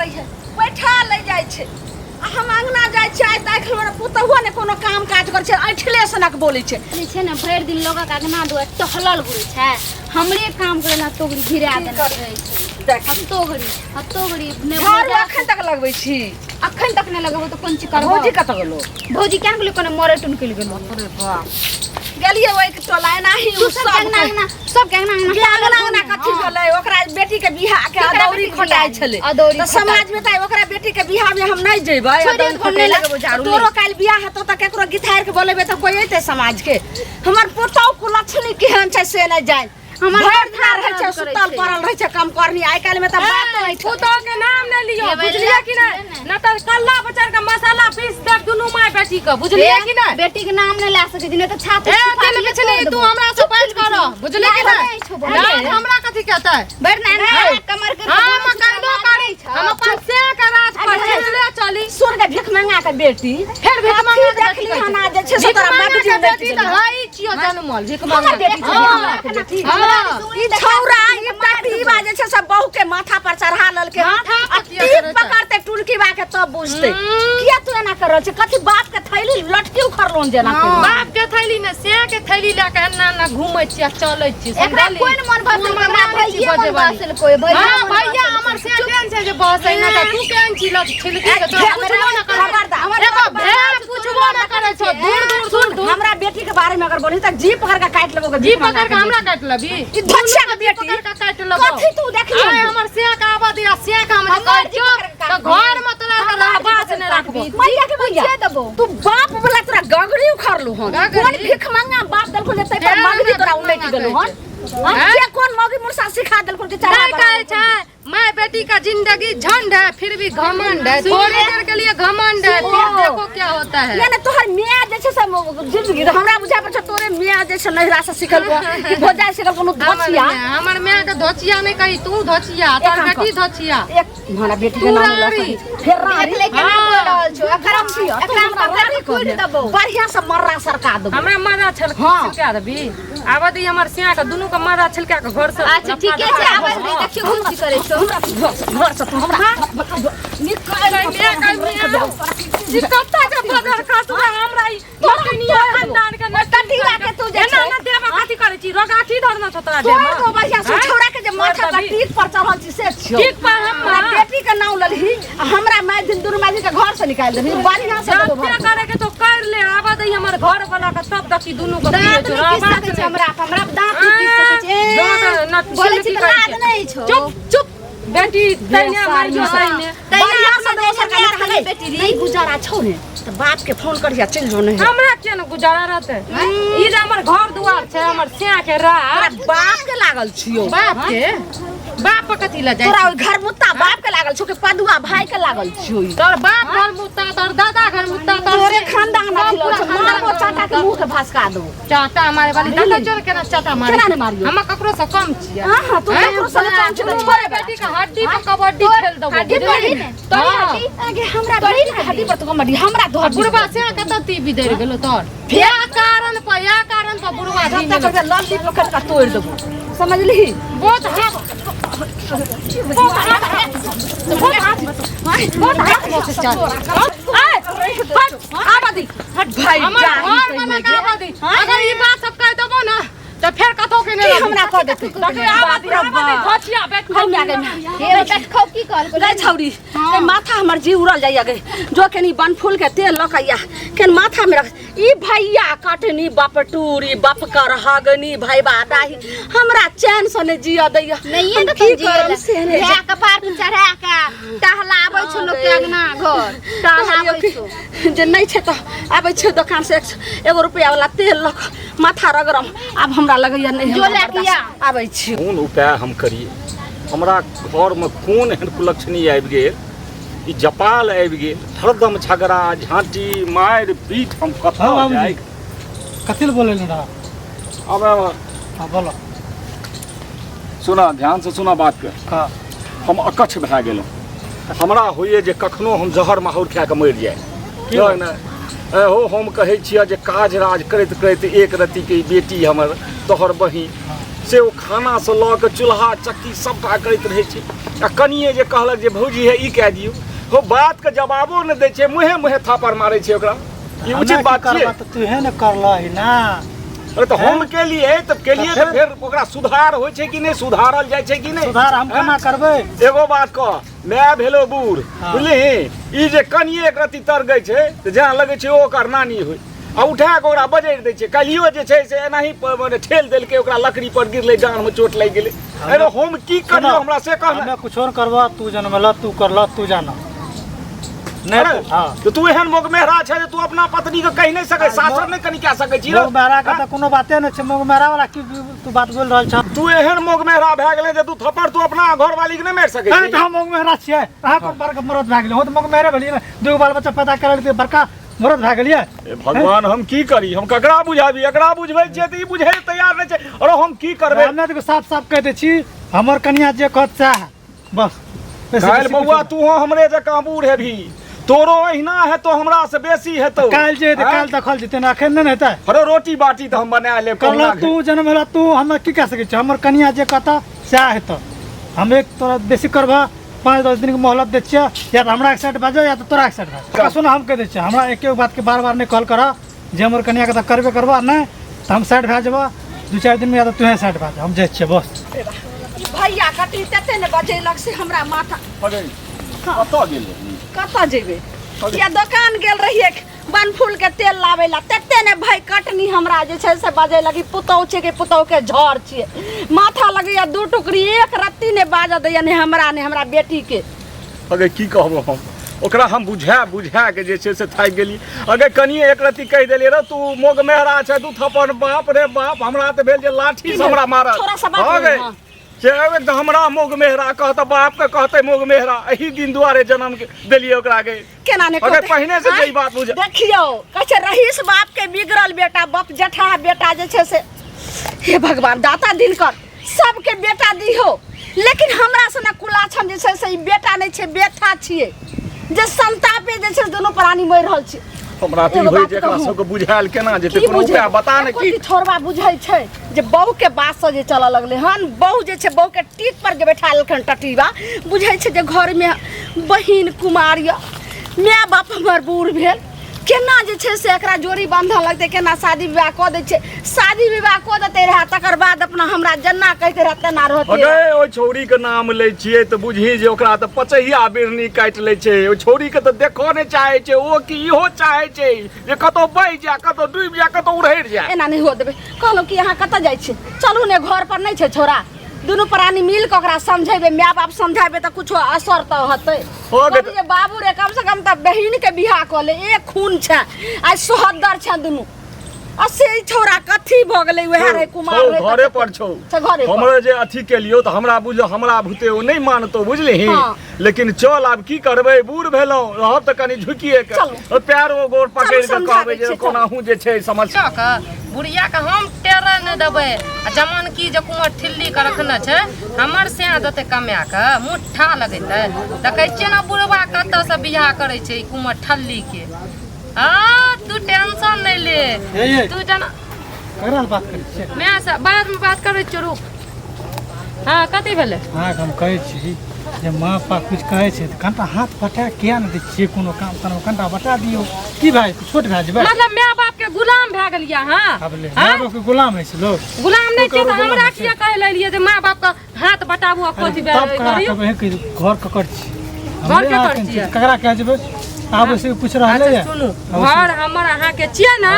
रही है बैठा ले जाय छे हम अंगना जाय छै देख हमर पुतहुआ ने कोनो काम काज कर छै ऐठले सनक बोलै छै छै ने भरि दिन लोग के अंगना दुआ टहलल घुरै छै हमरे काम करे ना तो घड़ी भिरा देना रहै छै देख हत्तो घड़ी ने घर अखन तक लगबै छी अखन तक ने लगबो तो कोन ची करबो भौजी कत गेलो भौजी केन गेलो कोनो मरे टुन के गेलो अरे बाप गेलिए ओइ टोला नाही सब के अंगना कथि भेलै ओकरा बेटी के बियाह के अदौरी खोटाय छलै त समाज में त ओकरा बेटी के बियाह में हम नै जेबै अदौरी खोटे लगबो झाड़ू तोरो काल बियाह हेतौ त केकरो गिथार के बोलेबे त कोई एते समाज के हमर पुतौ कुलछनी केहन छै से नै जाय हमर घर धार है छै सुतल पड़ल रहै छै काम करनी आइ काल में त बात नै छै पुतौ के नाम नै लियो बुझलिए कि नै न त कल्ला बचार के मसाला पीस दे दुनु माय बेटी के बुझलिए कि नै बेटी के नाम नै ला सकै छी नै त छाती तेल में छले तू हमरा से पैच करो बुझलिए कि नै हमरा कथि कहतै बैठ ना कमर के हम करबो करी हम अपन से के राज पर चले चली सुर के भीख मंगा के बेटी फिर भीख मंगा के देखली हना जे छै से तोरा मगजी बेटी त हई छियो जन्मल भीख मंगा बेटी ई छौरा ई टाटी बाजे छै सब बहू के माथा पर चढ़ा लल के टीप पकड़ते टुलकी बा के तब बुझते किया तू एना कर रहल छै कथि बाप के थैली लटकी उखड़लोन जेना बाप के थैली ने से के थैली ला के एना ना घुमै छियै चलै छियै एकरा कोन मन भसल हमरा भैया मन भसल कोई भैया भैया हमर से केन छै जे बहसै ना त तू केन छी लग छिलकी के तो पूछबो ना कर हमर एगो भेड़ पूछबो ना करे छ दूर दूर हमरा बेटी के बारे में अगर बोली त जी पकड़ के काट लेबो जी पकड़ के हमरा काट लेबी ई बच्चा के बेटी पकड़ के काट लेबो कथि तू देखली हमर से का आबा दिया से का हम काट जो त घर में तोरा के रहबास ने रखबो मैया के भैया देबो तू बाप वाला तोरा गगड़ी उखड़लू हन कोन भीख मंगा बाप देलको लेतै पर मगरी तोरा उलट गेलो हन ये कौन मौगी मुर्सा सिखा देलको के चढ़ा कहै छै माय बेटी का जिंदगी झंड है फिर भी घमंड है थोड़ी देर के लिए घमंड है फिर देखो क्या होता है यानी तोहर मियां जे छै से जिंदगी हमरा बुझा पर छ तोरे मियां जे छै नहिरा से सिखल कि भोजा सिखल कोनो धोचिया हमर मियां के धोचिया नहीं कही तू धोचिया तोर बेटी धोचिया एक हमरा बेटी के नाम लखी फेर रारी लेके बोल रहल छौ एकरा हमरा कोड दबो बढ़िया से मर्रा सरका दबो हमरा मर्रा छलका देबी आबा दी हमर सिया के दुनु के मर्रा छलका के घर से अच्छा ठीके छै आबा दी देखियो हम की करे छौ घर से तू हमरा निकाल ई कत्ता के बदर खातु हमरा ई मकनिया खानदान के टट्टी लाके तू जे ना ना देबा कथि करे छी रोगाठी धरना छ तोरा देबा तो बढ़िया से छोड़ा के जे माथा पर टीक पर चढ़ल छी से छियो टीक पर हमरा बेटी के नाम ललही हमरा माय दिन दुनु माय के घर से निकाल देबी बढ़िया से तो क्या करे के तो कर ले आबा दई हमर घर वाला के सब दकी दुनु को दांत नहीं पीस सकै छै हमरा दांत नहीं पीस सकै छै बोले छी दांत नहीं छौ चुप बेटी तैने मारियो तैने बढ़िया से दोसर के माथा बेटी नहीं गुजारा छौ ने त बाप के फोन करिया चल जो नहीं हमरा के न गुजारा रहते ई जे हमर घर दुआर छै हमर सिया के रात बाप के लागल छियो बाप के बाप कथि ला जाय तोरा घर मुत्ता बाप के लागल छौ के पदुआ भाई के लागल छियो तोर बाप घर मुत्ता तोर दादा घर मुत्ता तोरे खानदान खिलो छ मारबो चाटा के मुंह के भसका दो चाटा मारे वाली दादा जोर के ना चाटा मारे केना ने मारियो हम ककरो से कम छियै हां तू ककरो से कम छियै छोरे बेटी के हड्डी पर कबड्डी खेल दबो हड्डी पर तोरी हड्डी आगे हमरा तोरी हड्डी पर तो कबड्डी हमरा तो बुढ़वा से कत टीवी दे गेलो तोर या कारण पर बुढ़वा दी तब तक लल्ली पकड़ के तोड़ देबो समझली बहुत आबादी हट भाई अगर ये बात सब कह देबो ना तो फिर कतो के नहीं हमरा कह देते धोचिया बैठ हम आ गए हे बैठ खौ की कहल रे छौरी ए माथा हमर जी उड़ल जाइया गे जो केनी बन फूल के तेल लकैया केन माथा में रख ई भैया काटनी बाप टूरी बाप कर हागनी भाई बादाही हमरा चैन से ने जिया दैया नहीं तो की करम से ने हे कपार पे चढ़ा के टहलाबै छ लोग के अंगना घर टहलाबै छ जे नहीं छै त आबै छै दुकान से 1 रुपया वाला तेल लक माथा रगरम अब हमरा लगैया नहीं जो ले किया आबै छी कोन उपाय हम करिए हमरा घर में कोन एहन कुलक्षणी आबि गेल ई जपाल आबि गेल हरदम झगड़ा झांटी मार पीट हम कथा जाय कथि ले बोले ना अब हां बोलो सुना ध्यान से सुना बात के का हम अकच्छ भए गेलहुँ हमरा होइए जे कखनो हम जहर माहौर खा के मरि जाए किया ना हो हम कहै छियै जे काज राज करैत करैत एक रत्ती के बेटी हमर तोहर बहिन से ओ खाना से लऽ के चूल्हा चक्की सबटा करैत रहै छै आ कनिए जे कहलक जे भौजी है ई कह दियौ हो बात के जवाबो नहि दै छै मुँहे मुँहे थापर मारै छै ओकरा ई उचित बात छै तू है न करलही ना अरे तो हम केलिए तो फिर ओकरा सुधार होइ छै कि नहि सुधारल जाइ छै कि नहि सुधार हम केना करबै एगो बात कह मैं भेलो बूढ़ बुझलिही ई जे कनिए एक रत्ती तरगै छै तऽ जेना लगै छै ओ ओकर नानी होइ आ उठा के ओकरा बजैर दै छै काल्हियो जे छै से एनाही ठेल देलकै ओकरा लकड़ी पर गिरलै जान में चोट लागि गेलै अरे हम की करियो हमरा से कह हमे कुछ और करबा तू जनमल तू करल तू जाना नहीं तो तू एहन मोग मेहरा छै जे तू अपना पत्नी के कहि नहीं सकै शासन नहीं कनी कह सकै छी मोग मेहरा के त कोनो बाते नै छै मोग मेहरा वाला की तू बात बोल रहल छ तू एहन मोग मेहरा भए गेलै जे तू थप्पड़ तू अपना घरवाली के नहीं मार सकै छी हम मोग मेहरा छियै अहाँ कोन बड़का मरद भए गेलै हो त मोग मेहरे भेलियै न दुगो बाल बच्चा पैदा करल के बड़का मरद भए गेलियै भगवान हम की करी हम ककरा बुझाबी एकरा बुझबै छै त ई बुझै तैयार नै छै अरे हम की करबै हमे त साफ साफ कह दै छी हमर कन्या जे कहत चाह बस काल बउआ तू हमरे जकां बूढ़ हेभी तोरो अहिना है तो हमरा से बेसी हेतौ काल जे काल देखल जेतै ना अखन नै हेतै अरे रोटी बाटी त हम बना लेब कल तू जन्म होला तू हम की कह सकै छी हमर कन्या जे कहता सएह हेतौ हम एक तोरा बेसी करबा 5-10 दिन के मोहलत दै छियै या त हमरा एक साइड बाजो या त तोरा एक साइड बाजो सुन हम कह दै छियै हमरा एके बात के बार बार नहीं कॉल कर जे हमर कन्या के त करबे करबा नै त हम साइड भए जेबा 2-4 दिन में या त तू साइड भए जा हम जाइ छियै बस भैया कटी तते ने बजेलक से हमरा माथा कतऽ गेल कतऽ जेबे या दुकान गेल रहिए बनफूल के तेल लावे ला तते ने भाई कटनी हमरा जे छै से बजे लगी पुतौ छै के पुतौ के झड़ छिए माथा लगैया दू टुकड़ी एक रत्ती ने बाज दैया ने हमरा बेटी के अगे की कहबो हम ओकरा हम बुझा के जे छै से थाकि गेली अगे कनिए एक रत्ती कहि देलिए रे तू मोग मेहरा छै तू थप्पड़ बाप रे बाप हमरा त भेल जे लाठी से हमरा मारत एकदम हमरा मोग मेहरा कहत बाप के कहते मोग मेहरा एही दिन दुआरे जन्म के देलिए ओकरा के केना ने अगर पहले से यही बात बुझ देखियो कहे रहीस बाप के बिगड़ल बेटा बाप जठा बेटा जे छै से हे भगवान दाता दिनकर सबके बेटा दिहो लेकिन हमरा से ना कुलाछन जे छै से बेटा नहीं छै बेटा छिए जे संतापे जे छै दोनों प्राणी मर रहल छै हमरा त होय जे एकरा सब के बुझायल केना जेते कोनो उपाय बता ने की छोरबा बुझाई छै जे बहू के बात से जे चला लगले हन बहू जे छै बहू के टीक पर जे बैठा लखन टटीबा बुझाई छै जे घर में बहिन कुमारिया माय बाप हमर बूढ़ भेल केना जे छै से एकरा जोड़ी बांधा लगते केना शादी विवाह क दै छै शादी विवाह क देते रहा तकर बाद अपना हमरा जन्ना कहते रहते ना रहते अगे ओइ छौरी के नाम लै छियै त बुझी जे ओकरा त पचहिया बिरनी काट लै छै ओइ छौरी के त देखो नै चाहे छै ओ की इहो चाहे छै जे कतो बहि जा कतो डूब जा कतो उड़ैर जा एना नहीं हो देबे कहलो कि यहां कत जाय छै चलू ने घर पर नहीं छै छोरा दोनों प्राणी मिल के ओकरा समझेबे माय बाप समझाबे त कुछ असर त होतै जे बाबू रे कम से कम त बहिन के बियाह क ले एक खून छै आ सोहदर छै दोनों असे छोरा कथी भ गेलै वह रे कुमार रे घरे पर छौ हमरे जे अथी के लियो त हमरा बुझ हमरा भूते ओ नहीं मानतो बुझलिही लेकिन चल आब की करबै बूढ़ भेलौ रहब त कनी झुकिए के पैर ओ गोर पकड़ के कहबै जे कोनाहू जे छै समस्या का बुढ़िया के हम टेरे न देबै आ जमान की जे कुमार ठिल्ली के रखने छै हमर से देते कमा के मुठ्ठा लगेतै त कहै छियै ना बुढ़वा कत से बियाह करै छै ई कुमार ठल्ली के तू टेंशन नहीं ले तू जना ककरा बात करै छै मैं से बाद में बात करै छियै रुक हां कथि भेलै हां हम कहै छी जे माँ पापा कुछ कहै छै त कनटा हाथ पटा किया न दै छियै कोनो काम तन कनटा बता दियो की भाई छोट भए जेबै मतलब माय बाप के गुलाम भए गेलिया हां माय बाप के गुलाम है लोग गुलाम नहीं छै त हमरा किया कह लेलिए जे माय बाप के हाथ बटाबू आ कोथि करियो घर ककर छी घर के कर छी ककरा कह जेबै आब से पूछ रहले है सुनु घर हमर अहाँ के छियै ना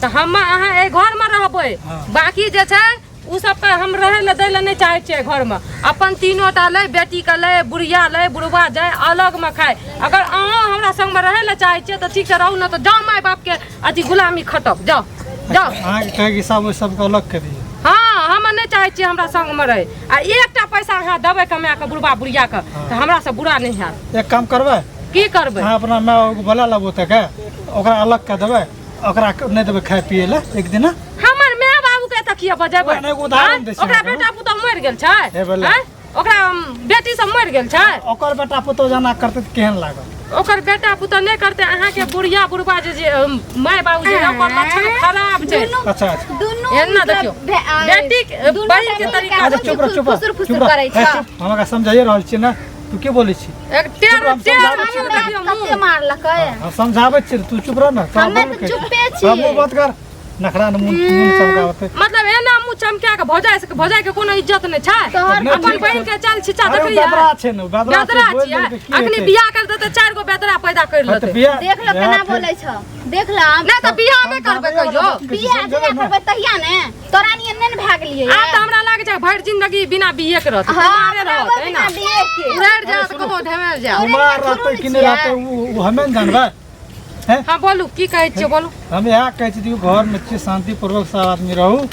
त हम अहाँ ए घर में रहबै बाकी जे छै उ सब के हम रहे ल दै ल नहीं चाहे छियै घर में अपन तीनों टा ले बेटी के ले बुढ़िया ले बुढ़वा जाए अलग में खाए अगर अहाँ हमरा संग में रहे ल चाहे छियै त ठीक से रहू ना त जाओ माय बाप के अथी गुलामी खटब जाओ अहाँ के कहे कि सब अलग कर दियो हां हम नहीं चाहे छियै हमरा संग में रहे आ एकटा पैसा अहाँ देबै कमा के बुढ़वा बुढ़िया के त हमरा से बुरा नहीं हैत एक काम करबै की करबै हां अपना माय को भला लबो त के ओकरा अलग कर देबै ओकरा नहीं देबै खाए पिए ले एक दिन हमर माय बाबू के त किया बजेबै उदाहरण दै छी ओकरा बेटा पुतौ मर गेल छै ओकरा बेटी सब मर गेल छै ओकर बेटा पुतौ जना करते त केहन लागत ओकर बेटा पुता नहीं करते अहाँ के बुढ़िया बुढ़बा जे माय बाबू जे ओकर लक्षण खराब छै। अच्छा एना देखियो बेटी बड़ी के तरीका अच्छा चुप रह चुप फुसुर फुसुर करै छ। हमरा समझाइए रहल छी ना तू के बोलै छी एक टेर देखियो कते मारलकै हम समझाबै छी तू चुप रह ना हमे तो चुपे छी हम बात कर नखरा न मुंह चमकावते मतलब एना मुंह चमका के भौजाई के कोनो इज्जत नहीं छै। तोहर अपन बहन के चाल छिचा अरे देखलियै बेदरा छै न बेदरा छै बोल छियै दे की अखनी बियाह कर देते 4 गो बेदरा पैदा कर तो लेते। बियाह देख लो केना बोलै छ देख ला नहीं तो बियाह नहीं करबे कहियो बियाह जे करबै तहिया ने तोरा नियन नै भाग लियै आ त हमरा लागे छै भर जिंदगी बिना बियाह के रहत मारे रहत है ना उड़र जात कतो ढेमर जा। कुमार रहते कि नहीं रहते वो हमें न जानबे हां बोलू की कहै छियै बोलू। हम यहाँ कहै छी घर में छी शांति पूर्वक सब आदमी रहू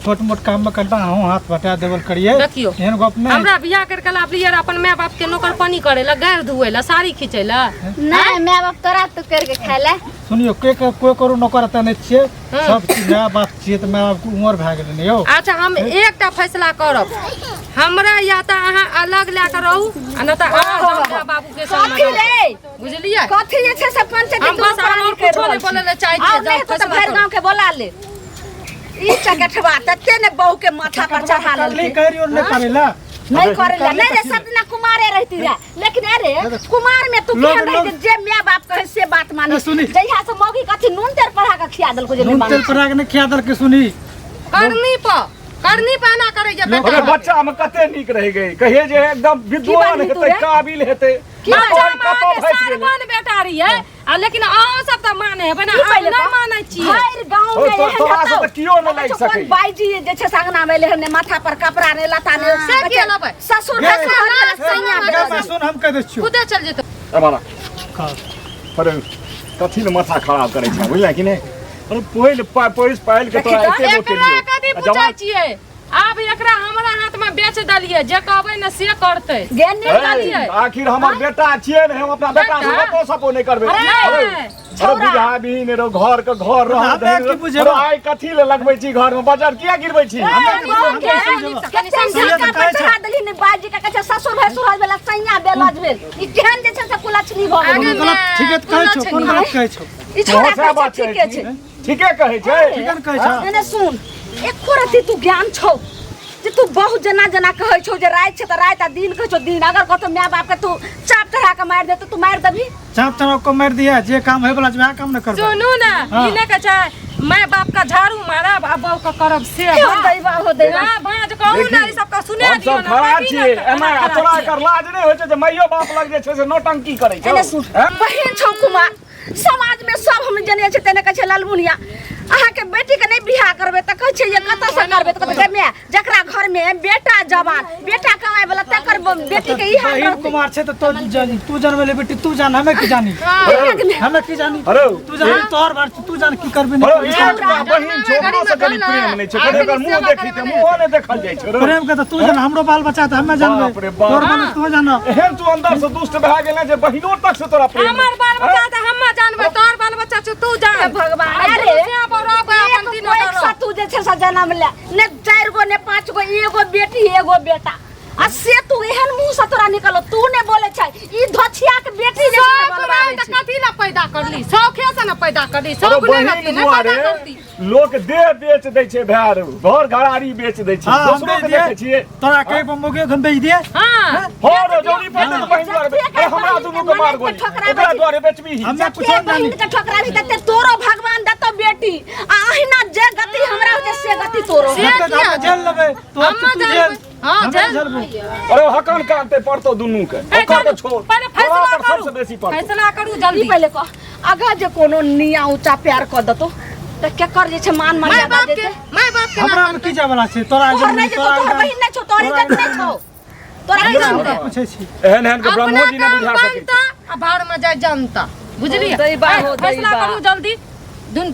छोट मोट काम में कनिटा अहूँ हाथ बटा देवल करिए देखियो एहन गप नहीं हमरा बियाह करके लाबलियै अपन माय बाप के नौकर पानी करे ला गायर धुए ला साड़ी खींचे ला नहीं माय बाप तोरा तू करके खाय ले सुनियो कोई करू नौकर एतऽ नहीं छियै सब चीज माय बाप छियै तऽ माय बाप के उम्र भए गेलै ने यौ। अच्छा हम एकटा फैसला करब हमरा या त अहाँ अलग ला के रहू आ न त अहाँ बाबू के संग कथी रे बुझलियै कथी जे छै से पंचायत हम बस और कुछो नहीं बोले ले चाहै छियै नहीं तो भर गांव के बोला ले ई चकठवा तते ने बहू के माथा पर चढ़ा नहीं ले करियो नहीं करेला नहीं करेला नहीं रे सब दिन कुमारे रहती रे लेकिन अरे कुमार में तू केहन रह जे माय बाप कहे से बात माने सुनी। जहिया से मौगी कथी नून तेल पढ़ा के खिया देल को जे नहीं नून तेल माने परा के नहीं खिया दल के सुनी करनी पे ना करे जे अरे बच्चा में कते नीक रह गई कहिए जे एकदम विद्वान की बात हेतै रे? काबिल हेतै बेटा रही है आ लेकिन अहाँ सब त माने है बना पहिले नहीं कह। माने छियै हर गांव में तो एहन तोरा से बताओ। तऽ कियो नहि लागि अच्छा, सकै। कोन बाईजी जे छै संगना में लेहने माथा पर कपड़ा ने लता ने से के लेबै? ससुर गे, ससुर सैया गे, सुन हम कह दै छियो खुदे चल जेतौ हमारा अरे कथी ले माथा खराब करे छै बुझला कि नहीं अरे पैस पाइल के तोरा एते गो एकरा कथी केलियो पूछै छियै आब एकरा हमरा हाथ में बेच दलिए जे कहबै न से करतै गेने दलिए आखिर हमर बेटा छियै ने हम अपना बेटा से बेटा? गपो सपो नहीं करबे अरे, अरे बुझा भी ने रो घर के घर रह हमरा की बुझेबो? अरे आइ कथी ले लगबै छी घर में बाजार किया गिरबै छी बाजी के कहे ससुर भसुर होय वाला सैया बेलज भेल ई केहन जे छै से कुलछनी भ आगे गेल गलत ठीके कहै छौ कोन गलत कहै छौ ई छोरा बहुत सा बात ठीके छै ठीके कहै छै ठीके कहै छौ एने सुन एको रति तू ज्ञान छौ जे तू बहुत जना जना कहै छौ जे रात छै त रात आ दिन कहै छौ दिन अगर कतो माय बाप के तू चाप चढ़ा के मार दे तू मार देबी चाप चढ़ा को मार दिया जे काम होय वाला छै वह काम न करबे सुनू ना हाँ। ई ने कह छै माय बाप का झाड़ू मारब आ बाप का करब से हो दैबा हो दैबा बाज कहू ना ई सब का सुने हम दियो सब ना खड़ा छियै एना तोरा एकर लाज नहीं होय छै जे माइयो बाप लग जे छै से नौटंकी करै छै एने सुन बहिन छौ कुमार समाज में सब हम जने छै तेने कहै छै लालमुनिया अहाँ के बेटी के नहीं बियाह करबे त कहै छै ये कत से करबे त कहै छै जकरा घर में बेटा जवान बेटा कमाए वाला तकर बेटी के ई हाल बहिन रहतै। कुमार छै तो तू जानबे बेटी तू जान हमें की जानी हमें की जानी अरे तू जान तोहर बात तू जान की करबे अरे नहीं एक बहिन छोकरो से कनी प्रेम नहीं छै कनी एकर मुंह देखी त मुंह ने देखल जाइ छै रे प्रेम के तो तू जान हमरो बाल बच्चा त हमें जानबे बाप रे बाप। तोहर बाल तू जान एहन तू अंदर से दुष्ट भए गेलै जे बहिनो तक से तोरा प्रेम हमर बाल बच्चा त हम जानबे तोहर बाल बच्चा छ तू जान भगवान अरे अरे से बरोबर अपन तीनों एक करो सतू जे छै से जन्म ले ने 4 गो ने 5 गो एगो बेटी एगो बेटा आ से तू एहन मुंह से तोरा निकलो तू ने बोले छै ई धछिया के बेटी जे छै बोलबाबै छै कथी ला पैदा करली शौखे से न पैदा करली अरे शौक नहीं बहिन रहती न दुआरे पैदा करती लोक देह बेच दै छै भार घर घरारी बेच दै छै हां हम दोसरो के देखै छियै तोरा कहे पर मोगे हम बेच दिए हां हो रे जौनी पड़तै तऽ बहिन दुआरे अरे हमरा दुनू के मार गोली ओकरा दुआरे बेचबी हमें कुछ के जानी बहिन के ठोकरा भी देते तोरो भगवान देतो बेटी आ अहिना जे गति हमरा होते से गति तोरो से किया? जेल लेबे तो हम तू जेल जेल हां हमें जेल जेल अरे हकन काटते पड़तो दुनू के ओकर के छोड़ पहले तोरा फैसला पर सबसे करू बेसी पड़तो फैसला करू ई जल्दी पहले कह अगर जे कोनो निया ऊंचा प्यार क देतो त केकर जे छै मान माय मर्यादा बाप जे के छै माय बाप के हमरा में की जाय वाला छै तोरा तोहर नहीं छै तोहर बहिन नहीं छौ तोहर इज्जत नहीं छौ तोरा नहीं इज्जत जानते। पूछे छी एहन एहन के ब्रह्मो जी ने बुझा सकै बनता आ भाड़ में जाय जनता बुझलिए हो दैबा, हो फैसला दैबा। करू जल्दी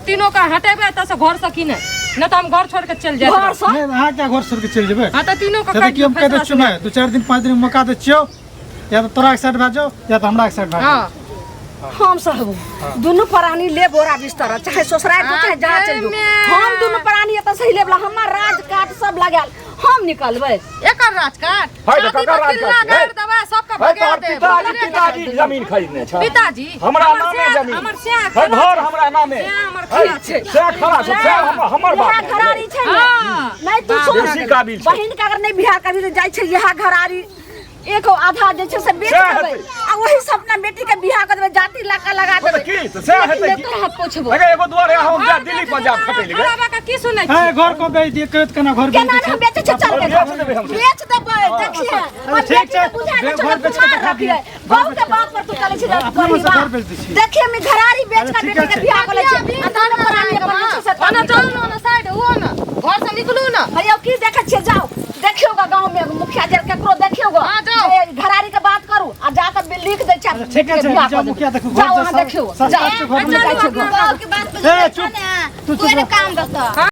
तीनों का हटेबे त से घर से की नहीं तो हम घर छोड़ के चल जाए घर से नहीं हां क्या घर छोड़ के चल जेबे हां तो तीनों का जब कि हम कह दे छियो मैं 2-4 दिन 5 दिन मौका दे छियो या तो तोरा के साइड भाजो या तो हमरा के साइड भाजो हां हम सहबो दुनु प्राणी ले बोरा बिस्तर चाहे ससुराल को चाहे जहाँ चल जो हम दुनु प्राणी एत सही लेबला हमर राज काट सब लगाल हम निकलबै एकर राजकाट है तो शादी ककर में किल्ला राजकाट है? गाड़ देबा सबका है भगा तोहर दे पिताजी जमीन खरीदने छ पिताजी हमरा हमर नामे से- जमीन हमर से है घर हमरा नामे से हमर है, खड़ा छै। से खड़ा छै से हमर इएह बात घरारी छै ने हाँ। नहीं तू सुन बेसी काबिल छै बहिन के अगर नहीं बियाह करबी तो जाय छै इएह घरारी एक आधा जे छै से बेच सएह देबै हेतै। आ वही से अपना बेटी के बियाह कर देबै जाति लगा लगा मतलब देबै की तो से हेतै की तोरा पूछबो अगे एगो दुआरे हम जा दिल्ली पंजाब खटै ले खड़ा का की सुनै है छी घर को बेच दिए कहत केना घर केना बेच नहीं दिए बेचे छै चल के बेच देबै हम। बेच देबै देखिए और ठीक बेटी छै, के बुझा के घर चलो बेच के कुमार दिखा रखिए दिए। बहु के बात पर तू चले छै अपना मन से घर बेच दै छी। देखिए मैं घरारी बेच के ठीक बेटी के छै। बियाह कर ले छै अंधार परानी अपन नीचे से ओना चल ना साइड हो ना घर से निकलू ना भैया की देखे छिए जाओ देखियोगा गांव में मुखिया जी केकरो देखियोगा हाँ, जाओ। ए, घरारी के बात करू आ जाकर लिख दे छै ठीक है बियाह जाओ कर मुखिया देबै। देखो जाओ घर वहाँ से देखियो सब जाओ घर में जाय छै घर। गाँव के बात ए चुप तू एक काम बता